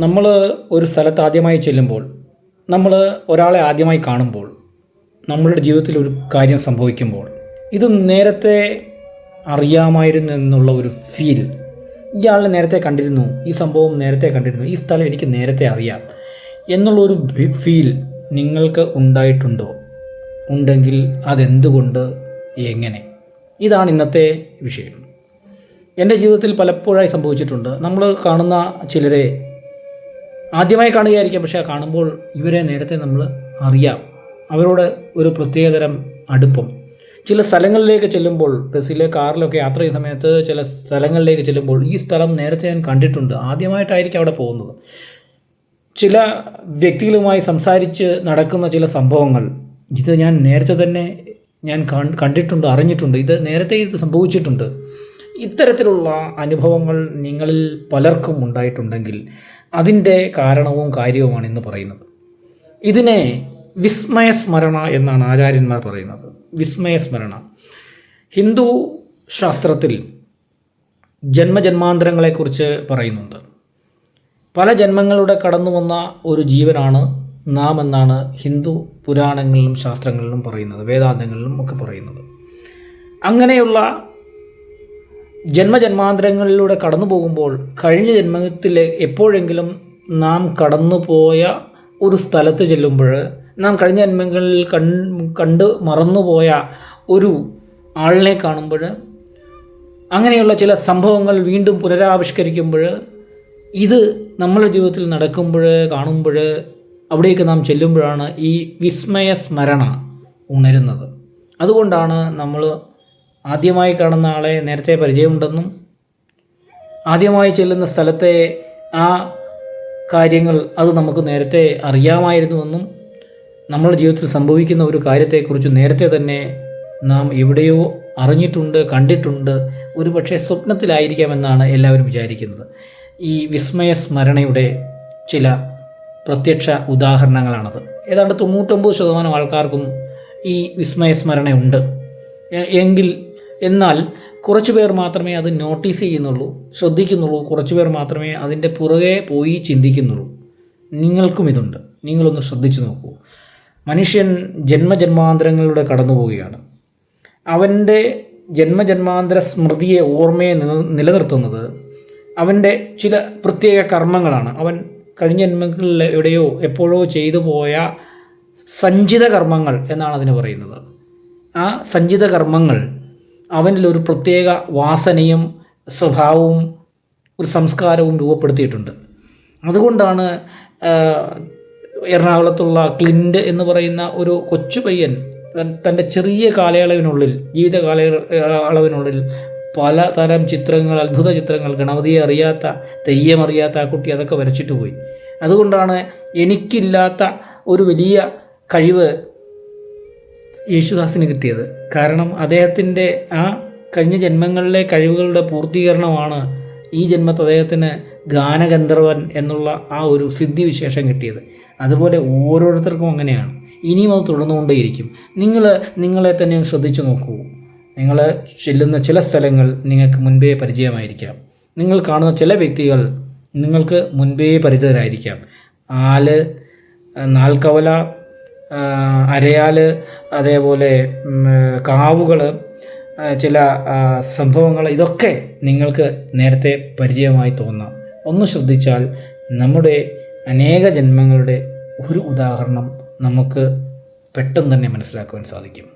നമ്മൾ ഒരു സ്ഥലത്ത് ആദ്യമായി ചെല്ലുമ്പോൾ, നമ്മൾ ഒരാളെ ആദ്യമായി കാണുമ്പോൾ, നമ്മളുടെ ജീവിതത്തിൽ ഒരു കാര്യം സംഭവിക്കുമ്പോൾ, ഇത് നേരത്തെ അറിയാമായിരുന്നു എന്നുള്ള ഒരു ഫീൽ, ഇയാളെ നേരത്തെ കണ്ടിരുന്നു, ഈ സംഭവം നേരത്തെ കണ്ടിരുന്നു, ഈ സ്ഥലം എനിക്ക് നേരത്തെ അറിയാം എന്നുള്ളൊരു ഫീൽ നിങ്ങൾക്ക് ഉണ്ടായിട്ടുണ്ടോ? ഉണ്ടെങ്കിൽ അതെന്തുകൊണ്ട്, എങ്ങനെ? ഇതാണ് ഇന്നത്തെ വിഷയം. എൻ്റെ ജീവിതത്തിൽ പലപ്പോഴായി സംഭവിച്ചിട്ടുണ്ട്. നമ്മൾ കാണുന്ന ചിലരെ ആദ്യമായി കാണുകയായിരിക്കാം, പക്ഷേ കാണുമ്പോൾ ഇവരെ നേരത്തെ നമ്മൾ അറിയാം. അവരോട് ഒരു പ്രത്യേകതരം അടുപ്പം. ചില സ്ഥലങ്ങളിലേക്ക് ചെല്ലുമ്പോൾ, ബസ്സിലെ കാറിലൊക്കെ യാത്ര ചെയ്യുന്ന സമയത്ത് ചില സ്ഥലങ്ങളിലേക്ക് ചെല്ലുമ്പോൾ, ഈ സ്ഥലം നേരത്തെ ഞാൻ കണ്ടിട്ടുണ്ട്, ആദ്യമായിട്ടായിരിക്കും അവിടെ പോകുന്നത്. ചില വ്യക്തികളുമായി സംസാരിച്ച് നടക്കുന്ന ചില സംഭവങ്ങൾ, ഇത് ഞാൻ നേരത്തെ തന്നെ കണ്ടിട്ടുണ്ട്, അറിഞ്ഞിട്ടുണ്ട്, ഇത് നേരത്തെ ഇത് സംഭവിച്ചിട്ടുണ്ട്. ഇത്തരത്തിലുള്ള അനുഭവങ്ങൾ നിങ്ങളിൽ പലർക്കും ഉണ്ടായിട്ടുണ്ടെങ്കിൽ അതിൻ്റെ കാരണവും കാര്യവുമാണ് ഇന്ന് പറയുന്നത്. ഇതിനെ വിസ്മയസ്മരണ എന്നാണ് ആചാര്യന്മാർ പറയുന്നത്. വിസ്മയസ്മരണ ഹിന്ദു ശാസ്ത്രത്തിൽ ജന്മജന്മാന്തരങ്ങളെക്കുറിച്ച് പറയുന്നുണ്ട്. പല ജന്മങ്ങളുടെ കടന്നു വന്ന ഒരു ജീവനാണ് നാം എന്നാണ് ഹിന്ദു പുരാണങ്ങളിലും ശാസ്ത്രങ്ങളിലും പറയുന്നത്, വേദാന്തങ്ങളിലും ഒക്കെ പറയുന്നത്. അങ്ങനെയുള്ള ജന്മജന്മാന്തരങ്ങളിലൂടെ കടന്നു പോകുമ്പോൾ, കഴിഞ്ഞ ജന്മത്തിൽ എപ്പോഴെങ്കിലും നാം കടന്നുപോയ ഒരു സ്ഥലത്ത് ചെല്ലുമ്പോൾ, നാം കഴിഞ്ഞ ജന്മങ്ങളിൽ കണ്ട് മറന്നുപോയ ഒരു ആളിനെ കാണുമ്പോൾ, അങ്ങനെയുള്ള ചില സംഭവങ്ങൾ വീണ്ടും പുനരാവിഷ്കരിക്കുമ്പോൾ, ഇത് നമ്മുടെ ജീവിതത്തിൽ നടക്കുമ്പോൾ, കാണുമ്പോൾ, അവിടേക്ക് നാം ചെല്ലുമ്പോഴാണ് ഈ വിസ്മയസ്മരണ ഉണരുന്നത്. അതുകൊണ്ടാണ് നമ്മൾ ആദ്യമായി കാണുന്ന ആളെ നേരത്തെ പരിചയമുണ്ടെന്നും, ആദ്യമായി ചെല്ലുന്ന സ്ഥലത്തെ ആ കാര്യങ്ങൾ അത് നമുക്ക് നേരത്തെ അറിയാമായിരുന്നുവെന്നും, നമ്മുടെ ജീവിതത്തിൽ സംഭവിക്കുന്ന ഒരു കാര്യത്തെക്കുറിച്ച് നേരത്തെ തന്നെ നാം എവിടെയോ അറിഞ്ഞിട്ടുണ്ട്, കണ്ടിട്ടുണ്ട്, ഒരു പക്ഷേ സ്വപ്നത്തിലായിരിക്കാമെന്നാണ് എല്ലാവരും വിചാരിക്കുന്നത്. ഈ വിസ്മയസ്മരണയുടെ ചില പ്രത്യക്ഷ ഉദാഹരണങ്ങളാണത്. ഏതാണ്ട് 99% ആൾക്കാർക്കും ഈ വിസ്മയസ്മരണയുണ്ട്. എന്നാൽ കുറച്ച് പേർ മാത്രമേ അത് നോട്ടീസ് ചെയ്യുന്നുള്ളൂ, ശ്രദ്ധിക്കുന്നുള്ളൂ. കുറച്ച് പേർ മാത്രമേ അതിൻ്റെ പുറകെ പോയി ചിന്തിക്കുന്നുള്ളൂ. നിങ്ങൾക്കും ഇതുണ്ട്. നിങ്ങളൊന്ന് ശ്രദ്ധിച്ചു നോക്കൂ. മനുഷ്യൻ ജന്മജന്മാന്തരങ്ങളിലൂടെ കടന്നു പോവുകയാണ്. അവൻ്റെ ജന്മജന്മാന്തര സ്മൃതിയെ, ഓർമ്മയെ നിലനിർത്തുന്നത് അവൻ്റെ ചില പ്രത്യേക കർമ്മങ്ങളാണ്. അവൻ കഴിഞ്ഞ ജന്മങ്ങളിൽ എവിടെയോ എപ്പോഴോ ചെയ്തു പോയ സഞ്ചിത കർമ്മങ്ങൾ എന്നാണ് അതിന് പറയുന്നത്. ആ സഞ്ചിത കർമ്മങ്ങൾ അവനിലൊരു പ്രത്യേക വാസനയും സ്വഭാവവും ഒരു സംസ്കാരവും രൂപപ്പെടുത്തിയിട്ടുണ്ട്. അതുകൊണ്ടാണ് എറണാകുളത്തുള്ള ക്ലിൻ്റ് എന്ന് പറയുന്ന ഒരു കൊച്ചു പയ്യൻ തൻ്റെ ചെറിയ കാലയളവിനുള്ളിൽ, ജീവിത കാലയളവിനുള്ളിൽ പലതരം ചിത്രങ്ങൾ, അത്ഭുത ചിത്രങ്ങൾ, ഗണപതിയെ അറിയാത്ത, തെയ്യം അറിയാത്ത ആ കുട്ടി അതൊക്കെ വരച്ചിട്ട് പോയി. അതുകൊണ്ടാണ് എനിക്കില്ലാത്ത ഒരു വലിയ കഴിവ് യേശുദാസിന് കിട്ടിയത്. കാരണം അദ്ദേഹത്തിൻ്റെ ആ കഴിഞ്ഞ ജന്മങ്ങളിലെ കഴിവുകളുടെ പൂർത്തീകരണമാണ് ഈ ജന്മത്ത് അദ്ദേഹത്തിന് ഗാനഗന്ധർവൻ എന്നുള്ള ആ ഒരു സിദ്ധിവിശേഷം കിട്ടിയത്. അതുപോലെ ഓരോരുത്തർക്കും അങ്ങനെയാണ്. ഇനിയും അത് തുടർന്നുകൊണ്ടേയിരിക്കും. നിങ്ങളെ തന്നെ ശ്രദ്ധിച്ചു നോക്കൂ. നിങ്ങൾ ചെല്ലുന്ന ചില സ്ഥലങ്ങൾ നിങ്ങൾക്ക് മുൻപേ പരിചയമായിരിക്കാം. നിങ്ങൾ കാണുന്ന ചില വ്യക്തികൾ നിങ്ങൾക്ക് മുൻപേ പരിചിതരായിരിക്കാം. ആല്, നാൽക്കവല, അരയാൽ, അതേപോലെ കാവുകൾ, ചില സംഭവങ്ങൾ, ഇതൊക്കെ നിങ്ങൾക്ക് നേരത്തെ പരിചയമായി തോന്നാം. ഒന്ന് ശ്രദ്ധിച്ചാൽ നമ്മുടെ അനേക ജന്മങ്ങളുടെ ഒരു ഉദാഹരണം നമുക്ക് പെട്ടെന്ന് തന്നെ മനസ്സിലാക്കുവാൻ സാധിക്കും.